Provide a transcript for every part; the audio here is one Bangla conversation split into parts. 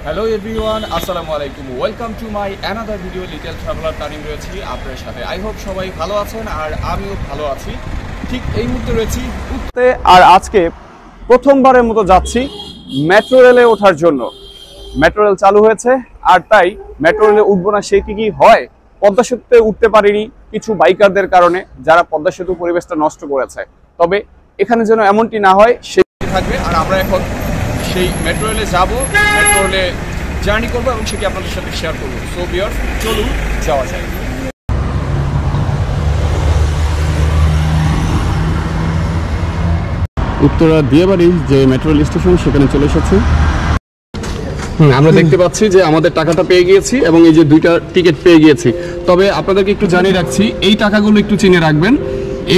হ্যালো এভরিওয়ান, আসসালামু আলাইকুম। Welcome to my another video. Little traveller Tanim রয়েছি আপনাদের সাথে। আই হোপ সবাই ভালো আছেন আর আমিও ভালো আছি। ঠিক এই মুহূর্তে রয়েছি আর আজকে প্রথমবারের মতো যাচ্ছি মেট্রো রেলে ওঠার জন্য। মেট্রো রেল চালু হয়েছে আর তাই মেট্রো রেলে উঠবো না সে কি হয়। পদ্মা সেতুতে উঠতে পারিনি কিছু বাইকারদের কারণে, যারা পদ্মা সেতু পরিবেশটা নষ্ট করেছে। তবে এখানে যেন এমনটি না হয় সে থাকবে। আর আমরা এখন সেই মেট্রো রেলে যাবো, মেট্রো রেলে জার্নি করবো এবং সেটি আপনাদের সাথে শেয়ার করবো। সো ভিউয়ার্স, চলুন যাওয়া যায়। উত্তরা দিয়াবাড়ির যে মেট্রো রেল স্টেশন সেখানে চলে এসেছে। আমরা দেখতে পাচ্ছি যে আমাদের টাকাটা পেয়ে গিয়েছি এবং এই যে দুইটা টিকিট পেয়ে গিয়েছি। তবে আপনাদেরকে একটু জানিয়ে রাখছি, এই টাকাগুলো একটু চিনে রাখবেন।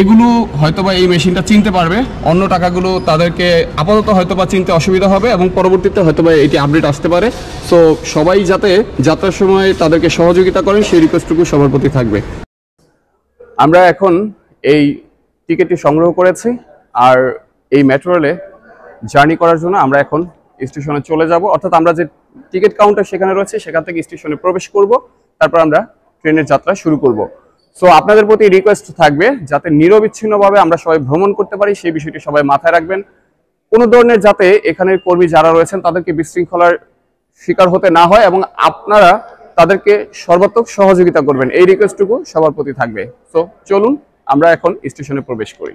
এগুলো হয়তোবা এই মেশিনটা চিনতে পারবে, অন্য টাকাগুলো তাদেরকে আপাতত হয়তোবা চিনতে অসুবিধা হবে এবং পরবর্তীতে হয়তোবা এটি আপডেট আসতে পারে। সো সবাই যাতে যাত্রার সময় তাদেরকে সহযোগিতা করেন সেই রিকোয়েস্টটুকু সবার প্রতি থাকবে। আমরা এখন এই টিকিটটি সংগ্রহ করেছি আর এই মেট্রো রেলে জার্নি করার জন্য আমরা এখন স্টেশনে চলে যাব। অর্থাৎ আমরা যে টিকিট কাউন্টার সেখানে রয়েছে সেখান থেকে স্টেশনে প্রবেশ করব, তারপর আমরা ট্রেনের যাত্রা শুরু করব। সো আপনাদের প্রতি রিকোয়েস্ট থাকবে যাতে নিরবিচ্ছিন্নভাবে আমরা সবাই ভ্রমণ করতে পারি সেই বিষয়টি সবাই মাথায় রাখবেন। কোনো ধরনের যাতে এখানের কর্মী যারা রয়েছেন তাদেরকে বিশৃঙ্খলার শিকার হতে না হয় এবং আপনারা তাদেরকে সর্বাত্মক সহযোগিতা করবেন, এই রিকোয়েস্টটুকু সবার প্রতি থাকবে। সো চলুন আমরা এখন স্টেশনে প্রবেশ করি।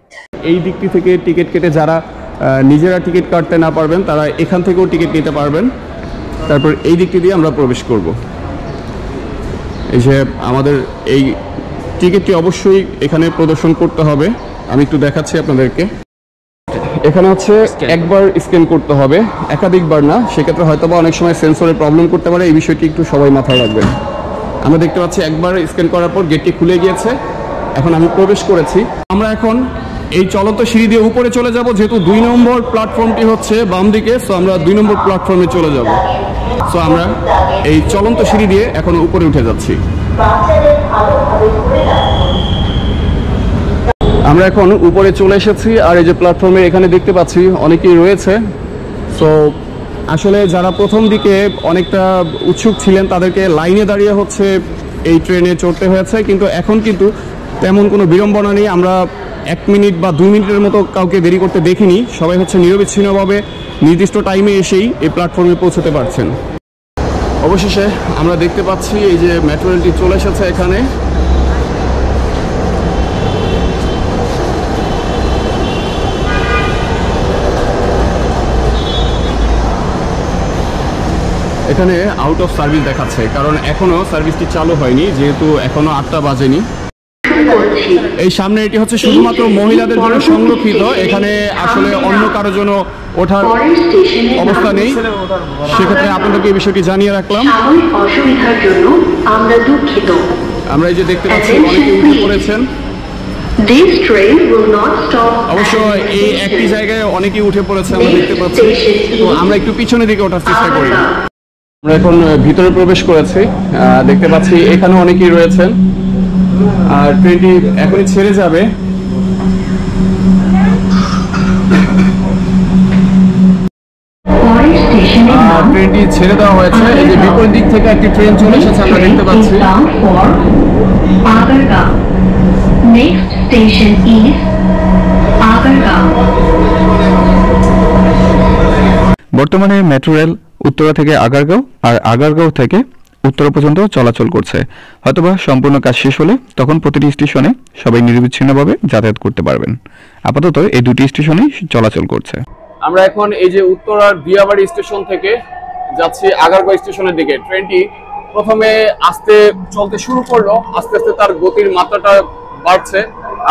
এই দিকটি থেকে টিকিট কেটে যারা নিজেরা টিকিট কাটতে না পারবেন তারা এখান থেকেও টিকিট নিতে পারবেন। তারপর এই দিকটি দিয়ে আমরা প্রবেশ করব। এই যে আমাদের এই টিকিটটি অবশ্যই এখানে প্রদর্শন করতে হবে। আমি একটু দেখাচ্ছি আপনাদেরকে। এখানে হচ্ছে একবার স্ক্যান করতে হবে, একাধিকবার না। সেক্ষেত্রে হয়তো বা অনেক সময় সেন্সরের প্রবলেম করতে পারে, এই বিষয়টি একটু সবাই মাথায় রাখবেন। আমরা দেখতে পাচ্ছি একবার স্ক্যান করার পর গেটটি খুলে গিয়েছে। এখন আমি প্রবেশ করেছি। আমরা এখন এই চলন্ত সিঁড়ি দিয়ে উপরে চলে যাব, যেহেতু 2 নম্বর প্ল্যাটফর্মটি হচ্ছে বাম দিকে। সো আমরা 2 নম্বর প্ল্যাটফর্মে চলে যাব। সো আমরা এই চলন্ত সিঁড়ি দিয়ে এখন উপরে উঠে যাচ্ছি। আমরা এখন উপরে চলে এসেছি আর এই যে প্ল্যাটফর্মে এখানে দেখতে পাচ্ছি অনেকেই রয়েছে। সো আসলে যারা প্রথম দিকে অনেকটা উৎসুক ছিলেন তাদেরকে লাইনে দাঁড়িয়ে হচ্ছে এই ট্রেনে চড়তে হয়েছে, কিন্তু এখন কিন্তু তেমন কোনো বিড়ম্বনা নেই। আমরা 1 মিনিট বা 2 মিনিটের মতো কাউকে দেরি করতে দেখিনি। সবাই হচ্ছে নিরবিচ্ছিন্নভাবে নির্দিষ্ট টাইমে এসেই এই প্ল্যাটফর্মে পৌঁছতে পারছেন। অবশেষে আমরা দেখতে পাচ্ছি এই যে মেট্রো রেলটি চলে এসেছে এখানে। এখানে আউট অফ সার্ভিস দেখাচ্ছে, কারণ এখনো সার্ভিসটি চালু হয়নি, যেহেতু এখনো 8টা বাজেনি। এই সামনে এটি হচ্ছে শুধুমাত্র মহিলাদের জন্য সংরক্ষিত, এখানে আসলে অন্য কারোর জন্য ওঠার অবস্থা নেই। সেক্ষেত্রে আপনাদেরকে এই বিষয়টি জানিয়ে রাখলাম। আমরা এই যে দেখতে পাচ্ছি অনেকে উঠে পড়েছেন। অবশ্য এই একটি জায়গায় অনেকেই উঠে পড়েছে আমরা দেখতে পাচ্ছি। তো আমরা একটু পিছনের দিকে ওঠার চেষ্টা করি। আমরা এখন ভিতরে প্রবেশ করেছি, দেখতে পাচ্ছি এখানে অনেকেই রয়েছেন আর ট্রেনটি এখনই ছেড়ে যাবে। ট্রেনটি ছেড়ে দেওয়া হয়েছে। এই যে বিপরীত দিক থেকে একটি ট্রেন চলে এসেছে আমরা দেখতে পাচ্ছি। বর্তমানে মেট্রো রেল উত্তরা থেকে আগারগাঁও আর আগারগাঁও থেকে উত্তরা পর্যন্ত চলাচল করছে। হয়তোবা সম্পূর্ণ কাজ শেষ হলে তখন প্রতিটি স্টেশনে সবাই নিরবিচ্ছিন্নভাবে যাতায়াত করতে পারবেন। আপাতত এই দুটি স্টেশনেই চলাচল করছে। আমরা এখন এই যে উত্তরার দিয়াবাড়ি স্টেশন থেকে যাচ্ছি আগারগাঁও স্টেশনের দিকে। ট্রেনটি প্রথমে আস্তে চলতে শুরু করলো, আস্তে আস্তে তার গতির মাত্রাটা বাড়ছে।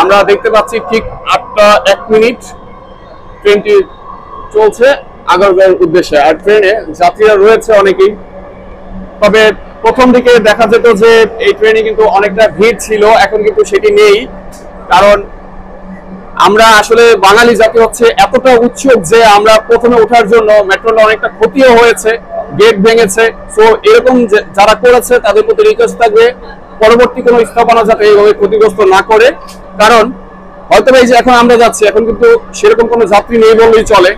আমরা দেখতে পাচ্ছি ঠিক 8টা 1 মিনিট ট্রেনটি চলছে আগারগাঁওয়ের উদ্দেশ্যে। আর ট্রেনে যাত্রীরা রয়েছে অনেকেই। তবে প্রথম দিকে দেখা যেত যে এই ট্রেনে কিন্তু অনেকটা ভিড় ছিল, এখন কিন্তু সেটি নেই। কারণ আমরা আসলে বাঙালি জাতি হচ্ছে এতটা উৎসুক যে আমরা প্রথমে ওঠার জন্য মেট্রো রেলে অনেকটা ক্ষতিও হয়েছে, গেট ভেঙেছে। সো এরকম যারা করেছে তাদের প্রতি রিকোয়েস্ট থাকবে পরবর্তী কোনো স্থাপনা যাতে এইভাবে ক্ষতিগ্রস্ত না করে। কারণ হয়তো এই যে এখন আমরা যাচ্ছি, এখন কিন্তু সেরকম কোনো যাত্রী নেই বললেই চলে।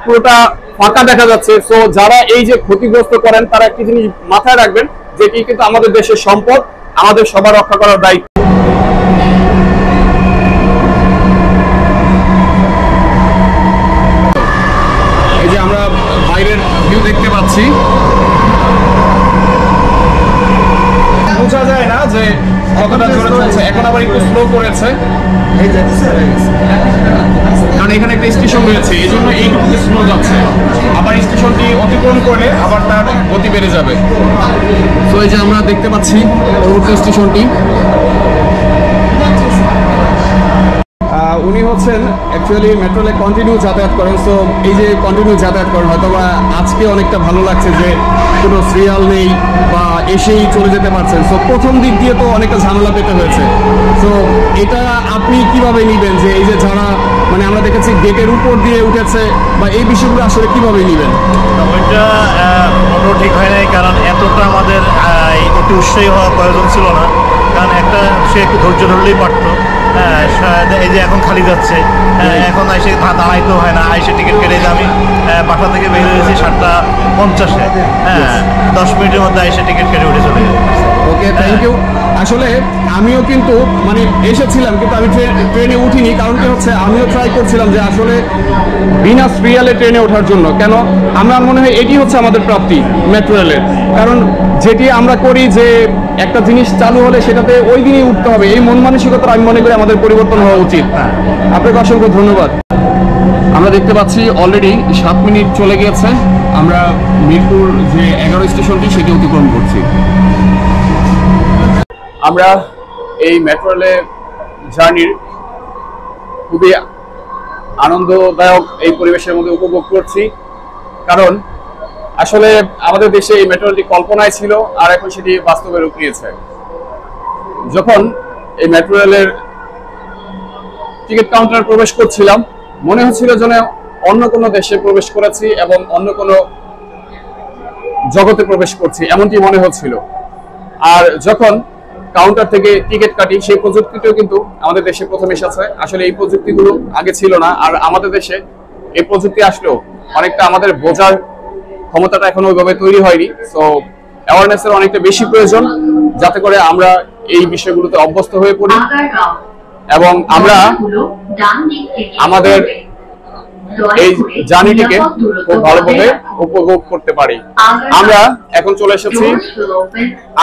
পুরোটা ফাঁকা দেখা যাচ্ছে। সো যারা এই যে ক্ষতিগ্রস্ত করেন তারা একটি জিনিস মাথায় রাখবেন, যেটি কিন্তু আমাদের দেশের সম্পদ, আমাদের সবার রক্ষা করার দায়িত্ব। এই যে আমরা বাইরের ভিউ দেখতে পাচ্ছি, বোঝা যায় না যে কতটা জোরে চলছে। এখন আবার একটু স্লো করেছে, কারণ এখানে একটা স্টেশন রয়েছে, এই জন্য এইটুকু স্লো যাচ্ছে। আবার স্টেশনটি অতিক্রম করলে আবার তার গতি বেড়ে যাবে। তো এই যে আমরা দেখতে পাচ্ছি পরবর্তী স্টেশনটি। উনি হচ্ছেন অ্যাকচুয়ালি মেট্রোলে কন্টিনিউ যাতায়াত করেন। সো এই যে কন্টিনিউ যাতায়াত করেন, হয়তো বা আজকে অনেকটা ভালো লাগছে যে কোনো সিরিয়াল নেই বা এসেই চলে যেতে পারছেন। সো প্রথম দিক দিয়ে তো অনেকটা ঝামেলা পেতে হয়েছে। সো এটা আপনি কিভাবে নিবেন, যে এই যে যারা মানে আমরা দেখেছি গেটের উপর দিয়ে উঠেছে, বা এই বিষয়গুলো আসলে কিভাবে নিবেন? ওইটা মোটেও ঠিক হয় নাই, কারণ এতটা আমাদের অতি উৎসাহী হওয়া প্রয়োজন ছিল না। কারণ একটা সে একটু ধৈর্য ধরলেই পারতো। এই যে এখন খালি যাচ্ছে, এখন এসে দাঁড়াইতেও হয় না, এসে টিকিট কেটে যে আমি বাসা থেকে বের হয়েছি 7:50-এ, 10 মিনিটের মধ্যে এসে টিকিট কেটে উঠে চলে যায়। ওকে, থ্যাংক ইউ। আসলে আমিও কিন্তু মানে এসেছিলাম, কিন্তু আমি ট্রেনে উঠিনি। কারণ কি হচ্ছে, আমিও ট্রাই করছিলাম যে আসলে বিনা সিরিয়ালে ট্রেনে ওঠার জন্য। কেন, আমার মনে হয় এটি হচ্ছে আমাদের প্রাপ্তি মেট্রো রেলের। কারণ যেটি আমরা করি যে একটা জিনিস চালু হলে সেটাতে ওই দিনই উঠতে হবে, এই মন মানসিকতা আমি মনে করি আমাদের পরিবর্তন হওয়া উচিত। আপনাকে অসংখ্য ধন্যবাদ। আমরা দেখতে পাচ্ছি অলরেডি 7 মিনিট চলে গিয়েছে। আমরা মিরপুর যে 11 স্টেশনটি সেটি অতিক্রম করছি। আমরা এই মেট্রো রেলে জার্নির খুবই আনন্দদায়ক এই পরিবেশের মধ্যে উপভোগ করছি। কারণ আসলে আমাদের দেশে এই মেট্রো রেলটি কল্পনায় ছিল, আর এখন সেটি বাস্তবে রূপ নিয়েছে। যখন এই মেট্রো রেলের টিকিট কাউন্টারে প্রবেশ করছিলাম, মনে হচ্ছিল যেন অন্য কোনো দেশে প্রবেশ করেছি এবং অন্য কোনো জগতে প্রবেশ করছি, এমনটি মনে হচ্ছিল। আর যখন কাউন্টার থেকে টিকিট কাটি, সেই প্রযুক্তিটাও কিন্তু আমাদের দেশে প্রথম এসেছে। আসলে এই প্রযুক্তিগুলো আগে ছিল না, আর আমাদের দেশে এই প্রযুক্তি আসলেও অনেকটা আমাদের বোঝার ক্ষমতাটা এখনো ওইভাবে তৈরি হয়নি। সো অ্যাওয়ারনেসের অনেকটা বেশি প্রয়োজন, যাতে করে আমরা এই বিষয়গুলোতে অভ্যস্ত হয়ে পড়ি এবং আমরা আমাদের এই জার্নিটিকে খুব ভালোভাবে উপভোগ করতে পারি। আমরা এখন চলে এসেছি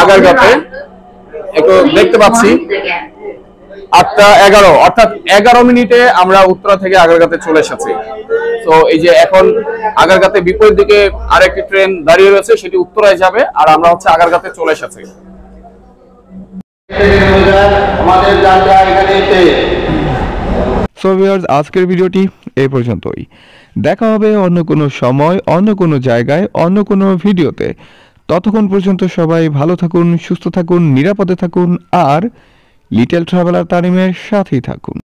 আগারগাঁওতে। একটু দেখতে পাচ্ছি 8:11, অর্থাৎ 11 মিনিটে আমরা উত্তরা থেকে আগারগাঁওতে চলে এসেছি। তো এই যে এখন আগারগাঁওতে বিপরীত দিকে আরেকটি ট্রেন দাঁড়িয়ে রয়েছে, সেটি উত্তরায় যাবে, আর আমরা হচ্ছে আগারগাঁওতে চলে এসেছি। সো ভিউয়ার্স, আজকের ভিডিওটি এই পর্যন্তই। দেখা হবে অন্য কোনো সময়, অন্য কোনো জায়গায়, অন্য কোনো ভিডিওতে। ততক্ষণ পর্যন্ত সবাই ভালো থাকুন, সুস্থ থাকুন, নিরাপদে থাকুন, আর লিটল ট্রাভেলার তানিমের সাথেই থাকুন।